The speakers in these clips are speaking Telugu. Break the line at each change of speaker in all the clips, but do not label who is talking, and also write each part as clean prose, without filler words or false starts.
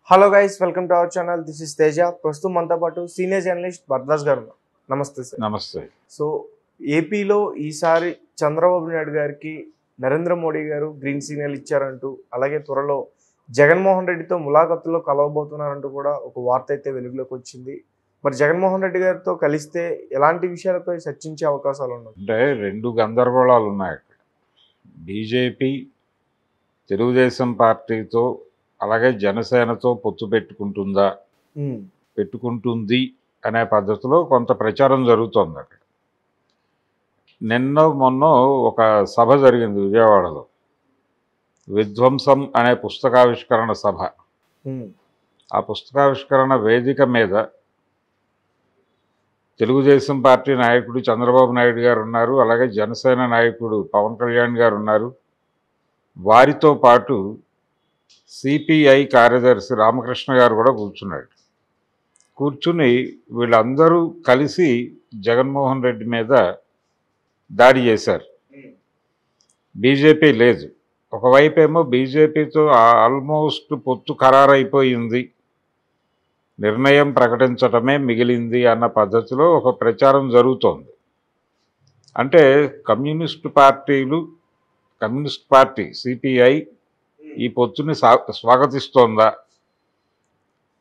Hello guys, welcome to our channel. This is Teja. ప్రస్తుతం మనతో పాటు సీనియర్ జర్నలిస్ట్ భరద్వాజ్ గారు ఉన్నారు. నమస్తే సార్.
నమస్తే.
సో ఏపీలో ఈసారి చంద్రబాబు నాయుడు గారికి నరేంద్ర మోడీ గారు గ్రీన్ సిగ్నల్ ఇచ్చారంటూ, అలాగే త్వరలో జగన్మోహన్ రెడ్డితో ములాఖతుల్లో కలవబోతున్నారంటూ కూడా ఒక వార్త అయితే వెలుగులోకి వచ్చింది. మరి జగన్మోహన్ రెడ్డి గారితో కలిస్తే ఎలాంటి విషయాలపై చర్చించే అవకాశాలు ఉన్నాయి?
అంటే రెండు గందరగోళాలు ఉన్నాయి. బీజేపీ తెలుగుదేశం పార్టీతో అలాగే జనసేనతో పొత్తు పెట్టుకుంటుంది అనే పద్ధతిలో కొంత ప్రచారం జరుగుతోంది. అక్కడ నిన్న మొన్న ఒక సభ జరిగింది విజయవాడలో, విధ్వంసం అనే పుస్తకావిష్కరణ సభ. ఆ పుస్తకావిష్కరణ వేదిక మీద తెలుగుదేశం పార్టీ నాయకుడు చంద్రబాబు నాయుడు గారు ఉన్నారు, అలాగే జనసేన నాయకుడు పవన్ కళ్యాణ్ గారు ఉన్నారు. వారితో పాటు సిపిఐ కార్యదర్శి రామకృష్ణ గారు కూడా కూర్చుని వీళ్ళందరూ కలిసి జగన్మోహన్ రెడ్డి మీద దాడి చేశారు. బీజేపీ లేదు. ఒకవైపేమో బీజేపీతో ఆల్మోస్ట్ పొత్తు ఖరారైపోయింది, నిర్ణయం ప్రకటించటమే మిగిలింది అన్న పద్ధతిలో ఒక ప్రచారం జరుగుతోంది. అంటే కమ్యూనిస్ట్ పార్టీ సిపిఐ ఈ పొత్తుని స్వాగతిస్తోందా,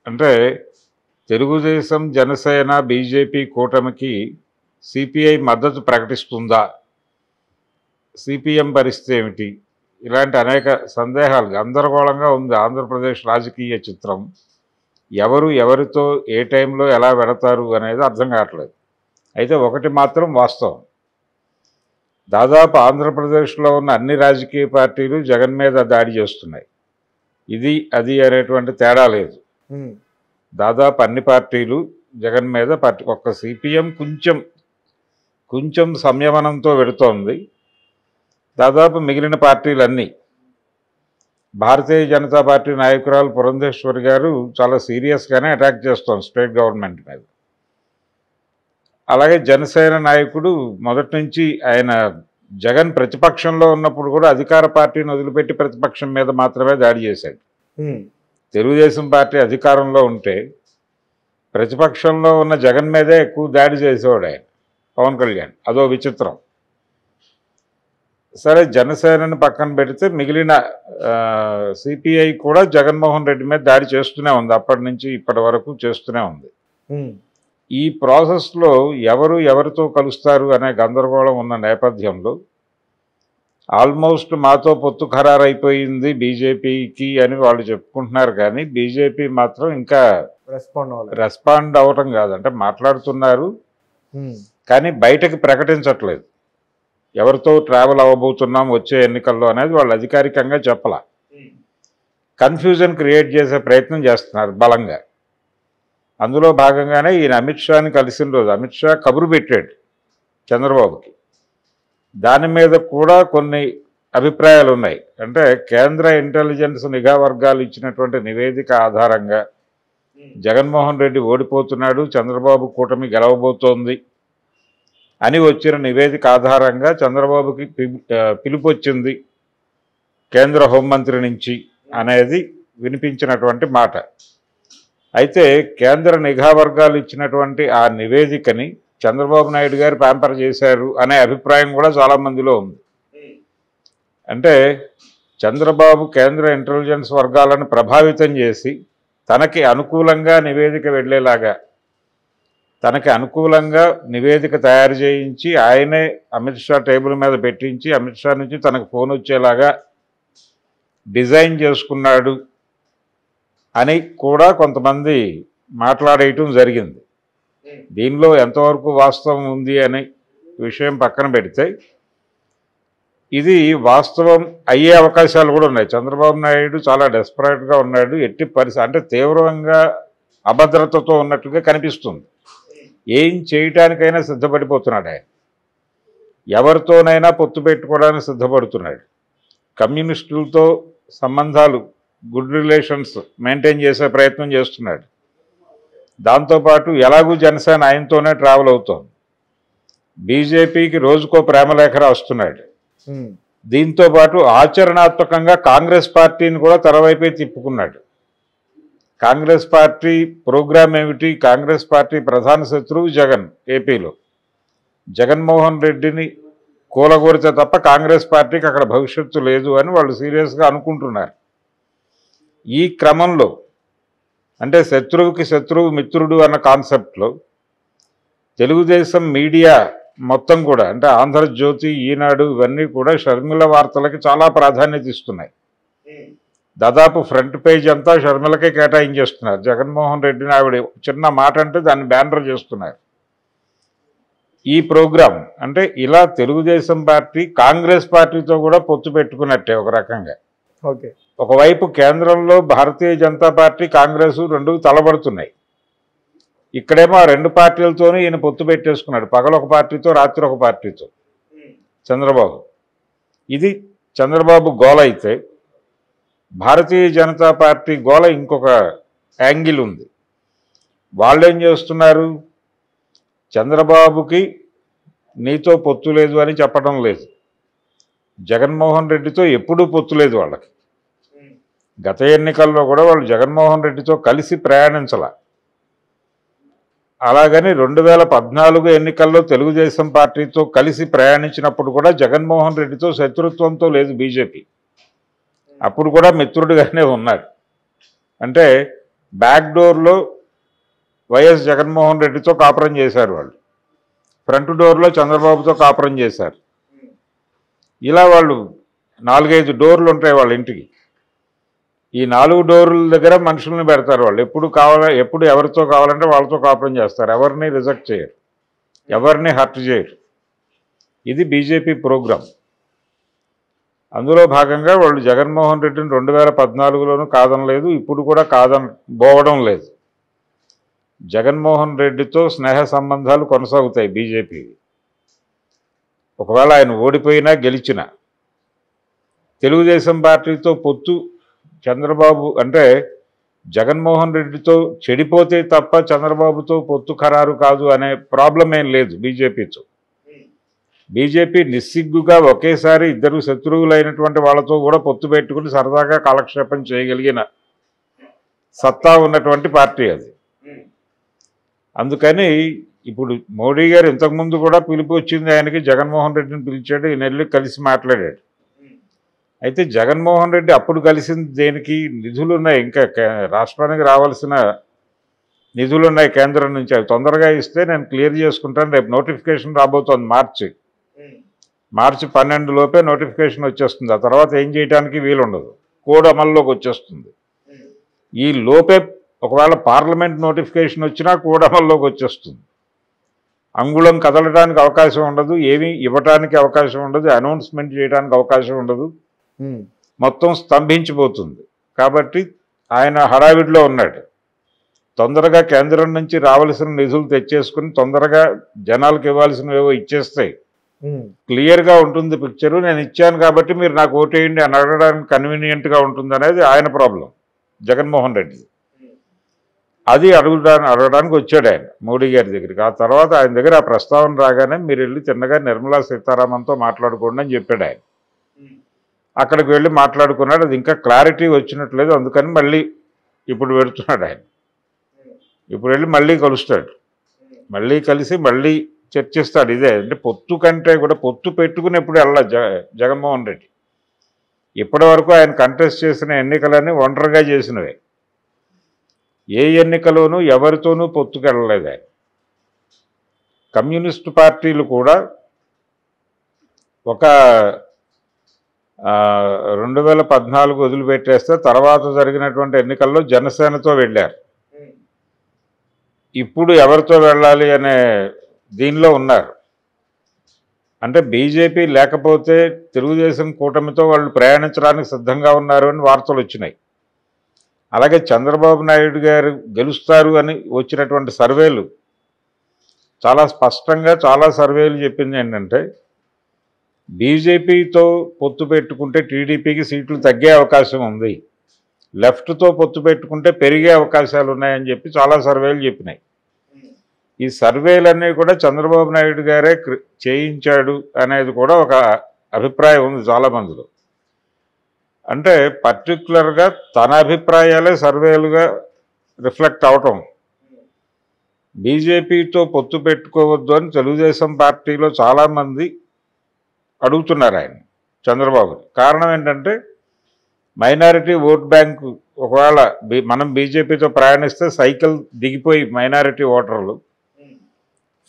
అంటే తెలుగుదేశం జనసేన బీజేపీ కూటమికి సిపిఐ మద్దతు ప్రకటిస్తుందా, సిపిఎం పరిస్థితి ఏమిటి, ఇలాంటి అనేక సందేహాలు, గందరగోళంగా ఉంది ఆంధ్రప్రదేశ్ రాజకీయ చిత్రం. ఎవరు ఎవరితో ఏ టైంలో ఎలా వెళతారు అనేది అర్థం కావట్లేదు. అయితే ఒకటి మాత్రం వాస్తవం, దాదాపు ఆంధ్రప్రదేశ్లో ఉన్న అన్ని రాజకీయ పార్టీలు జగన్ మీద దాడి చేస్తున్నాయి. ఇది అది అనేటువంటి తేడా లేదు. దాదాపు అన్ని పార్టీలు జగన్ మీద ఒక్క సిపిఎం కొంచెం సంయమనంతో వెడుతోంది. దాదాపు మిగిలిన పార్టీలన్నీ, భారతీయ జనతా పార్టీ నాయకురాలు పురంధేశ్వరి గారు చాలా సీరియస్గానే అటాక్ చేస్తోంది స్టేట్ గవర్నమెంట్ మీద. అలాగే జనసేన నాయకుడు మొదటి నుంచి ఆయన జగన్ ప్రతిపక్షంలో ఉన్నప్పుడు కూడా అధికార పార్టీని వదిలిపెట్టి ప్రతిపక్షం మీద మాత్రమే దాడి చేశాడు. తెలుగుదేశం పార్టీ అధికారంలో ఉంటే ప్రతిపక్షంలో ఉన్న జగన్ మీదే ఎక్కువ దాడి చేసేవాడు ఆయన, పవన్ కళ్యాణ్. అదో విచిత్రం. సరే, జనసేనని పక్కన పెడితే మిగిలిన సిపిఐ కూడా జగన్మోహన్ రెడ్డి మీద దాడి చేస్తూనే ఉంది, అప్పటి నుంచి ఇప్పటి వరకు చేస్తూనే ఉంది. ఈ ప్రాసెస్లో ఎవరితో కలుస్తారు అనే గందరగోళం ఉన్న నేపథ్యంలో ఆల్మోస్ట్ మాతో పొత్తు ఖరారైపోయింది బీజేపీకి అని వాళ్ళు చెప్పుకుంటున్నారు, కానీ బీజేపీ మాత్రం ఇంకా రెస్పాండ్ అవ్వటం కాదంటే మాట్లాడుతున్నారు, కానీ బయటకు ప్రకటించట్లేదు ఎవరితో ట్రావెల్ అవ్వబోతున్నాం వచ్చే ఎన్నికల్లో అనేది వాళ్ళు అధికారికంగా చెప్పాల. కన్ఫ్యూజన్ క్రియేట్ చేసే ప్రయత్నం చేస్తున్నారు బలంగా. అందులో భాగంగానే ఈయన అమిత్ షాని కలిసిన రోజు అమిత్ షా కబురు పెట్టాడు చంద్రబాబుకి. దాని మీద కూడా కొన్ని అభిప్రాయాలు ఉన్నాయి. అంటే కేంద్ర ఇంటెలిజెన్స్ నిఘా వర్గాలు ఇచ్చినటువంటి నివేదిక ఆధారంగా జగన్మోహన్ రెడ్డి ఓడిపోతున్నాడు, చంద్రబాబు కూటమి గెలవబోతోంది అని వచ్చిన నివేదిక ఆధారంగా చంద్రబాబుకి పిలుపు వచ్చింది కేంద్ర హోంమంత్రి నుంచి అనేది వినిపించినటువంటి మాట. అయితే కేంద్ర నిఘా వర్గాలు ఇచ్చినటువంటి ఆ నివేదికని చంద్రబాబు నాయుడు గారు ప్యాంపర్ చేశారు అనే అభిప్రాయం కూడా చాలామందిలో ఉంది. అంటే చంద్రబాబు కేంద్ర ఇంటెలిజెన్స్ వర్గాలను ప్రభావితం చేసి తనకి అనుకూలంగా నివేదిక వెళ్ళేలాగా, తనకి అనుకూలంగా నివేదిక తయారు చేయించి ఆయనే అమిత్ షా టేబుల్ మీద పెట్టించి అమిత్ షా నుంచి తనకు ఫోన్ వచ్చేలాగా డిజైన్ చేసుకున్నాడు అని కూడా కొంతమంది మాట్లాడేయటం జరిగింది. దీనిలో ఎంతవరకు వాస్తవం ఉంది అనే విషయం పక్కన పెడితే ఇది వాస్తవం అయ్యే అవకాశాలు కూడా ఉన్నాయి. చంద్రబాబు నాయుడు చాలా డెస్పరేట్గా ఉన్నాడు, ఎట్టి పరిస్థితి అంటే తీవ్రంగా అభద్రతతో ఉన్నట్టుగా కనిపిస్తుంది. ఏం చేయటానికైనా సిద్ధపడిపోతున్నాడు ఆయన, ఎవరితోనైనా పొత్తు పెట్టుకోవడానికి సిద్ధపడుతున్నాడు. కమ్యూనిస్టులతో సంబంధాలు, గుడ్ రిలేషన్స్ మెయింటైన్ చేసే ప్రయత్నం చేస్తున్నాడు. దాంతోపాటు ఎలాగూ జనసేన ఆయనతోనే ట్రావెల్ అవుతోంది. బీజేపీకి రోజుకో ప్రేమలేఖ రాస్తున్నాడు. దీంతో పాటు ఆచరణాత్మకంగా కాంగ్రెస్ పార్టీని కూడా తరవైపే తిప్పుకున్నాడు. కాంగ్రెస్ పార్టీ ప్రోగ్రామ్ ఏమిటి? కాంగ్రెస్ పార్టీ ప్రధాన శత్రువు జగన్. ఏపీలో జగన్మోహన్ రెడ్డిని కూలగొరితే తప్ప కాంగ్రెస్ పార్టీకి అక్కడ భవిష్యత్తు లేదు అని వాళ్ళు సీరియస్గా అనుకుంటున్నారు. ఈ క్రమంలో అంటే శత్రువుకి శత్రువు మిత్రుడు అన్న కాన్సెప్ట్లో తెలుగుదేశం మీడియా మొత్తం కూడా అంటే ఆంధ్రజ్యోతి, ఈనాడు ఇవన్నీ కూడా షర్మిల వార్తలకి చాలా ప్రాధాన్యత ఇస్తున్నాయి. దాదాపు ఫ్రంట్ పేజ్ అంతా షర్మిలకే కేటాయించేస్తున్నారు. జగన్మోహన్ రెడ్డిని ఆవిడ చిన్న మాట అంటే దాన్ని బ్యానర్ చేస్తున్నారు. ఈ ప్రోగ్రాం అంటే ఇలా తెలుగుదేశం పార్టీ కాంగ్రెస్ పార్టీతో కూడా పొత్తు పెట్టుకున్నట్టే ఒక రకంగా.
ఓకే,
ఒకవైపు కేంద్రంలో భారతీయ జనతా పార్టీ, కాంగ్రెస్ రెండు తలబడుతున్నాయి. ఇక్కడేమో ఆ రెండు పార్టీలతోనూ ఈయన పొత్తు పెట్టేసుకున్నాడు. పగలొక పార్టీతో, రాత్రి ఒక పార్టీతో చంద్రబాబు. ఇది చంద్రబాబు గోల అయితే, భారతీయ జనతా పార్టీ గోల ఇంకొక యాంగిల్ ఉంది. వాళ్ళేం చేస్తున్నారు? చంద్రబాబుకి నీతో పొత్తు లేదు అని చెప్పడం లేదు. జగన్మోహన్ రెడ్డితో ఎప్పుడూ పొత్తు లేదు వాళ్ళకి. గత ఎన్నికల్లో కూడా వాళ్ళు జగన్మోహన్ రెడ్డితో కలిసి ప్రయాణించాల. అలాగని 2014 ఎన్నికల్లో తెలుగుదేశం పార్టీతో కలిసి ప్రయాణించినప్పుడు కూడా జగన్మోహన్ రెడ్డితో శత్రుత్వంతో లేదు బీజేపీ. అప్పుడు కూడా మిత్రుడిగానే ఉన్నాడు. అంటే బ్యాక్ డోర్లో వైఎస్ జగన్మోహన్ రెడ్డితో కాపురం చేశారు వాళ్ళు, ఫ్రంట్ డోర్లో చంద్రబాబుతో కాపురం చేశారు. ఇలా వాళ్ళు 4-5 డోర్లు ఉంటాయి వాళ్ళ ఇంటికి. ఈ 4 డోర్ల దగ్గర మనుషుల్ని పెడతారు. వాళ్ళు ఎప్పుడు ఎవరితో కావాలంటే వాళ్ళతో కాపురం చేస్తారు. ఎవరిని రిజెక్ట్ చేయరు, ఎవరిని హర్ట్ చేయరు. ఇది బీజేపీ ప్రోగ్రాం. అందులో భాగంగా వాళ్ళు జగన్మోహన్ రెడ్డిని 2014లోనూ కాదనలేదు, ఇప్పుడు కూడా పోవడం లేదు. జగన్మోహన్ రెడ్డితో స్నేహ సంబంధాలు కొనసాగుతాయి బీజేపీ. ఒకవేళ ఆయన ఓడిపోయినా గెలిచినా తెలుగుదేశం పార్టీతో పొత్తు చంద్రబాబు అంటే జగన్మోహన్ రెడ్డితో చెడిపోతే తప్ప చంద్రబాబుతో పొత్తు ఖరారు కాదు అనే ప్రాబ్లం ఏం లేదు బీజేపీతో. బీజేపీ నిస్సిగ్గుగా ఒకేసారి ఇద్దరు శత్రువులైనటువంటి వాళ్ళతో కూడా పొత్తు పెట్టుకుని సరదాగా కాలక్షేపం చేయగలిగిన సత్తా ఉన్నటువంటి పార్టీ అది. అందుకని ఇప్పుడు మోడీ గారు ఇంతకుముందు కూడా పిలుపు వచ్చింది ఆయనకి, జగన్మోహన్ రెడ్డిని పిలిచాడు, ఈయన వెళ్ళి కలిసి మాట్లాడాడు. అయితే జగన్మోహన్ రెడ్డి అప్పుడు కలిసింది దేనికి? నిధులున్నాయి, ఇంకా రాష్ట్రానికి రావాల్సిన నిధులున్నాయి కేంద్రం నుంచి, అవి తొందరగా ఇస్తే నేను క్లియర్ చేసుకుంటాను. రేపు నోటిఫికేషన్ రాబోతోంది మార్చి 12 లోపే నోటిఫికేషన్ వచ్చేస్తుంది. ఆ తర్వాత ఏం చేయడానికి వీలుండదు, కోడ్ అమల్లోకి వచ్చేస్తుంది. ఈ లోపే ఒకవేళ పార్లమెంట్ నోటిఫికేషన్ వచ్చినా కోడ్ అమల్లోకి వచ్చేస్తుంది. అంగుళం కదలడానికి అవకాశం ఉండదు, ఏమీ ఇవ్వటానికి అవకాశం ఉండదు, అనౌన్స్మెంట్ చేయడానికి అవకాశం ఉండదు, మొత్తం స్తంభించిపోతుంది. కాబట్టి ఆయన హడావిడిలో ఉన్నాడు. తొందరగా కేంద్రం నుంచి రావాల్సిన నిధులు తెచ్చేసుకుని తొందరగా జనాలకు ఇవ్వాల్సినవేవో ఇచ్చేస్తాయి, క్లియర్గా ఉంటుంది పిక్చరు. నేను ఇచ్చాను కాబట్టి మీరు నాకు ఓటేయండి అని అడగడానికి కన్వీనియంట్గా ఉంటుంది అనేది ఆయన ప్రాబ్లం జగన్మోహన్ రెడ్డి. అది అడగడానికి వచ్చాడు ఆయన మోడీ గారి దగ్గరికి. ఆ తర్వాత ఆయన దగ్గర ఆ ప్రస్తావన రాగానే మీరు వెళ్ళి తిన్నగా నిర్మలా సీతారామన్తో మాట్లాడుకోండి అని చెప్పాడు ఆయన. అక్కడికి వెళ్ళి మాట్లాడుకున్నాడు. అది ఇంకా క్లారిటీ వచ్చినట్లేదు, అందుకని మళ్ళీ ఇప్పుడు పెడుతున్నాడు ఆయన. ఇప్పుడు వెళ్ళి మళ్ళీ కలుస్తాడు, మళ్ళీ కలిసి మళ్ళీ చర్చిస్తాడు. ఇదే అంటే పొత్తు కంటే కూడా పొత్తు పెట్టుకుని ఎప్పుడు వెళ్ళా జగన్మోహన్ రెడ్డి. ఇప్పటి వరకు ఆయన కంటెస్ట్ చేసిన ఎన్నికలన్నీ ఒంటరిగా చేసినవే. ఏ ఎన్నికలోనూ ఎవరితోనూ పొత్తుకు వెళ్ళలేదు ఆయన. కమ్యూనిస్టు పార్టీలు కూడా ఒక 2014 వదిలిపెట్టేస్తే తర్వాత జరిగినటువంటి ఎన్నికల్లో జనసేనతో వెళ్ళారు. ఇప్పుడు ఎవరితో వెళ్ళాలి అనే దీనిలో ఉన్నారు. అంటే బీజేపీ లేకపోతే తెలుగుదేశం కూటమితో వాళ్ళు ప్రయాణించడానికి సిద్ధంగా ఉన్నారు అని వార్తలు వచ్చినాయి. అలాగే చంద్రబాబు నాయుడు గారు గెలుస్తారు అని వచ్చినటువంటి సర్వేలు చాలా స్పష్టంగా చాలా సర్వేలు చెప్పింది ఏంటంటే బీజేపీతో పొత్తు పెట్టుకుంటే టీడీపీకి సీట్లు తగ్గే అవకాశం ఉంది, లెఫ్ట్తో పొత్తు పెట్టుకుంటే పెరిగే అవకాశాలు ఉన్నాయని చెప్పి చాలా సర్వేలు చెప్పినాయి. ఈ సర్వేలన్నీ కూడా చంద్రబాబు నాయుడు గారే చేయించాడు అనేది కూడా ఒక అభిప్రాయం ఉంది చాలామందిలో. అంటే పర్టికులర్గా తన అభిప్రాయాలే సర్వేలుగా రిఫ్లెక్ట్ అవటం. బీజేపీతో పొత్తు పెట్టుకోవద్దు అని తెలుగుదేశం పార్టీలో చాలామంది అడుగుతున్నారు ఆయన చంద్రబాబు. కారణం ఏంటంటే మైనారిటీ ఓట్ బ్యాంకు ఒకవేళ మనం బీజేపీతో ప్రయాణిస్తే సైకిల్ దిగిపోయి మైనారిటీ ఓటర్లు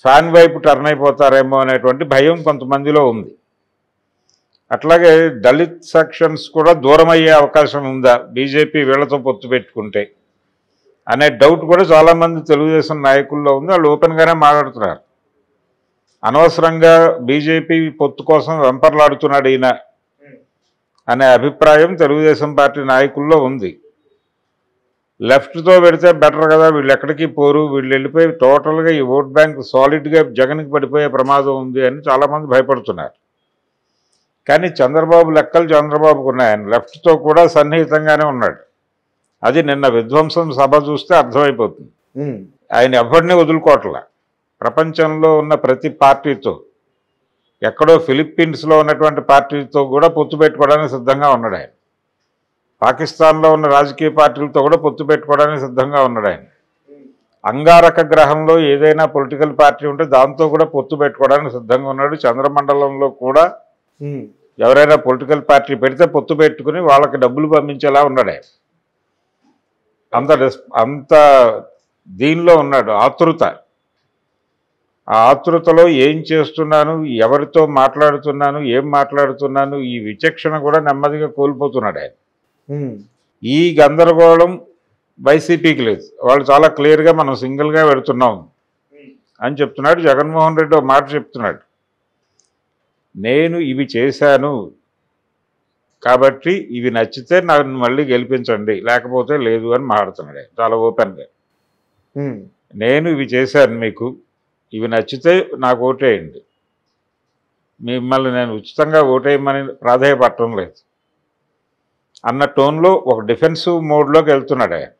ఫ్యాన్ వైపు టర్న్ అయిపోతారేమో అనేటువంటి భయం కొంతమందిలో ఉంది. అట్లాగే దళిత్ సెక్షన్స్ కూడా దూరం అయ్యే అవకాశం ఉందా బీజేపీ వీళ్ళతో పొత్తు పెట్టుకుంటే అనే డౌట్ కూడా చాలామంది తెలుగుదేశం నాయకుల్లో ఉంది. వాళ్ళు ఓపెన్గానే మాట్లాడుతున్నారు. అనవసరంగా బీజేపీ పొత్తు కోసం వెంపర్లాడుతున్నాడు ఈయన అనే అభిప్రాయం తెలుగుదేశం పార్టీ నాయకుల్లో ఉంది. లెఫ్ట్తో పెడితే బెటర్ కదా, వీళ్ళు ఎక్కడికి పోరు, వీళ్ళు వెళ్ళిపోయి టోటల్గా ఈ ఓట్ బ్యాంక్ సాలిడ్గా జగన్కి పడిపోయే ప్రమాదం ఉంది అని చాలామంది భయపడుతున్నారు. కానీ చంద్రబాబు లెక్కలు చంద్రబాబుకు ఉన్నాయి. ఆయన లెఫ్ట్తో కూడా సన్నిహితంగానే ఉన్నాడు. అది నిన్న విధ్వంసం సభ చూస్తే అర్థమైపోతుంది. ఆయన ఎవరిని వదులుకోవట్లా. ప్రపంచంలో ఉన్న ప్రతి పార్టీతో, ఎక్కడో ఫిలిప్పీన్స్లో ఉన్నటువంటి పార్టీతో కూడా పొత్తు పెట్టుకోవడానికి సిద్ధంగా ఉన్నాడు ఆయన. పాకిస్తాన్లో ఉన్న రాజకీయ పార్టీలతో కూడా పొత్తు పెట్టుకోవడానికి సిద్ధంగా ఉన్నాడు ఆయన. అంగారక గ్రహంలో ఏదైనా పొలిటికల్ పార్టీ ఉంటే దాంతో కూడా పొత్తు పెట్టుకోవడానికి సిద్ధంగా ఉన్నాడు. చంద్రమండలంలో కూడా ఎవరైనా పొలిటికల్ పార్టీ పెడితే పొత్తు పెట్టుకుని వాళ్ళకి డబ్బులు పంపించేలా ఉన్నాడు ఆయన. అంత దీనిలో ఉన్నాడు, ఆతృత. ఆ ఆతృతలో ఏం చేస్తున్నాను, ఎవరితో మాట్లాడుతున్నాను, ఏం మాట్లాడుతున్నాను, ఈ విచక్షణ కూడా నెమ్మదిగా కోల్పోతున్నాడు ఆయన. ఈ గందరగోళం వైసీపీకి లేదు. వాళ్ళు చాలా క్లియర్గా మనం సింగిల్గా పెడుతున్నాం అని చెప్తున్నాడు. జగన్మోహన్ రెడ్డి ఒక మాట చెప్తున్నాడు, నేను ఇవి చేశాను కాబట్టి ఇవి నచ్చితే నన్ను మళ్ళీ గెలిపించండి, లేకపోతే లేదు అని మాట్లాడుతున్నాడు చాలా ఓపెన్గా. నేను ఇవి చేశాను, మీకు ఇవి నచ్చితే నాకు ఓటేయండి, మిమ్మల్ని నేను ఉచితంగా ఓటేయమని ప్రాధాయపడటం లేదు అన్న టోన్లో ఒక డిఫెన్సివ్ మోడ్లోకి వెళ్తున్నాడు ఆయన.